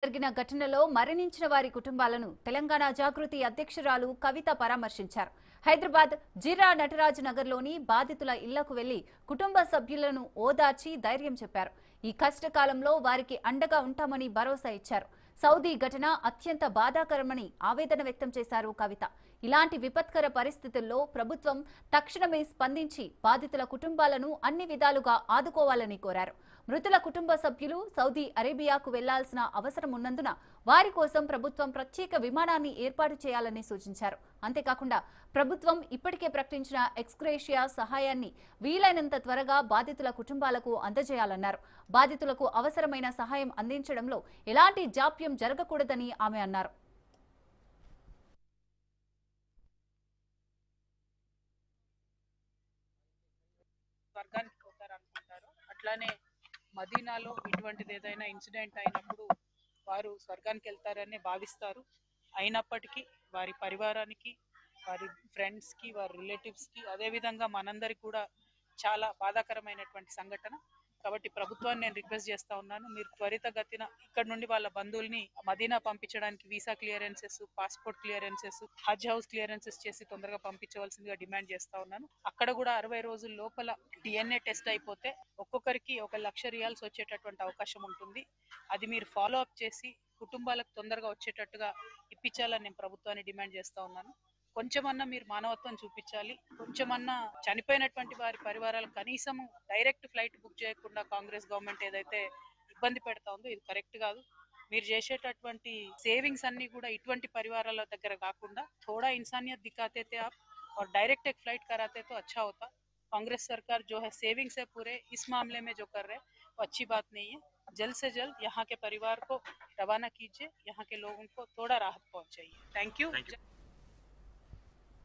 జరిగిన ఘటనలో మరణించిన వారి కుటుంబాలను తెలంగాణ జాగృతి అధ్యక్షురాలు కవిత పరామర్శించారు. హైదరాబాద్ జిరా నటరాజ్ నగర్లోని బాధితుల ఇళ్లకు వెళ్లి కుటుంబ సభ్యులను ఓదార్చి ధైర్యం చెప్పారు. ఈ కష్టకాలంలో వారికి అండగా ఉంటామని భరోసా ఇచ్చారు. సౌదీ ఘటన అత్యంత బాధాకరమని ఆవేదన వ్యక్తం చేశారు కవిత. ఇలాంటి విపత్కర పరిస్థితుల్లో ప్రభుత్వం తక్షణమే స్పందించి బాధితుల కుటుంబాలను అన్ని విధాలుగా ఆదుకోవాలని కోరారు. మృతుల కుటుంబ సభ్యులు సౌదీ అరేబియాకు వెళ్లాల్సిన అవసరం ఉన్నందున వారి కోసం ప్రభుత్వం ప్రత్యేక విమానాన్ని ఏర్పాటు చేయాలని సూచించారు. అంతేకాకుండా ప్రభుత్వం ఇప్పటికే ప్రకటించిన ఎక్స్గ్రేషియా సహాయాన్ని వీలైనంత త్వరగా బాధితుల కుటుంబాలకు అందజేయాలన్నారు. బాధితులకు అవసరమైన సహాయం అందించడంలో ఎలాంటి జాప్యం జరగకూడదని ఆమె అన్నారు. అట్లానే మదీనాలో ఇటువంటిది ఏదైనా ఇన్సిడెంట్ అయినప్పుడు వారు స్వర్గానికి వెళ్తారని భావిస్తారు. అయినప్పటికీ వారి పరివారానికి, వారి ఫ్రెండ్స్కి, వారి రిలేటివ్స్కి, అదేవిధంగా మనందరికి కూడా చాలా బాధాకరమైనటువంటి సంఘటన. కాబట్టి ప్రభుత్వాన్ని నేను రిక్వెస్ట్ చేస్తా ఉన్నాను, మీరు త్వరితగతిన ఇక్కడ నుండి వాళ్ళ బంధువుల్ని మదీనా పంపించడానికి వీసా క్లియరెన్సెస్, పాస్పోర్ట్ క్లియరెన్సెస్, హజ్ హౌస్ క్లియరెన్సెస్ చేసి తొందరగా పంపించవలసిందిగా డిమాండ్ చేస్తా ఉన్నాను. అక్కడ కూడా 60 రోజుల లోపల DNA టెస్ట్ అయిపోతే ఒక్కొక్కరికి 1 లక్ష రియాల్స్ వచ్చేటటువంటి అవకాశం ఉంటుంది. అది మీరు ఫాలో అప్ చేసి కుటుంబాలకు తొందరగా వచ్చేటట్టుగా ఇప్పించాలని నేను ప్రభుత్వాన్ని డిమాండ్ చేస్తా ఉన్నాను. కొంచెమన్నా మీరు మానవత్వం చూపించాలి. కొంచెమన్నా చనిపోయినటువంటి వారి పరివారాలు కనీసం డైరెక్ట్ ఫ్లైట్ బుక్ చేయకుండా కాంగ్రెస్ గవర్నమెంట్ ఏదైతే ఇబ్బంది పెడతా ఉందో ఇది కరెక్ట్ కాదు. మీరు చేసేటటువంటి సేవింగ్స్ అన్ని కూడా ఇటువంటి పరివారాల దగ్గర కాకుండా थोड़ा इंसानियत दिखाते थे आप और डायरेक्ट एक फ्लाइट कराते तो अच्छा होता. कांग्रेस सरकार जो है सेविंग्स है पूरे इस मामले में जो कर रहे हैं वो अच्छी बात नहीं है. जल्द से जल्द यहाँ के परिवार को रवाना कीजिए, यहाँ के लोगों को थोड़ा राहत पहुंचाइए. Thank you.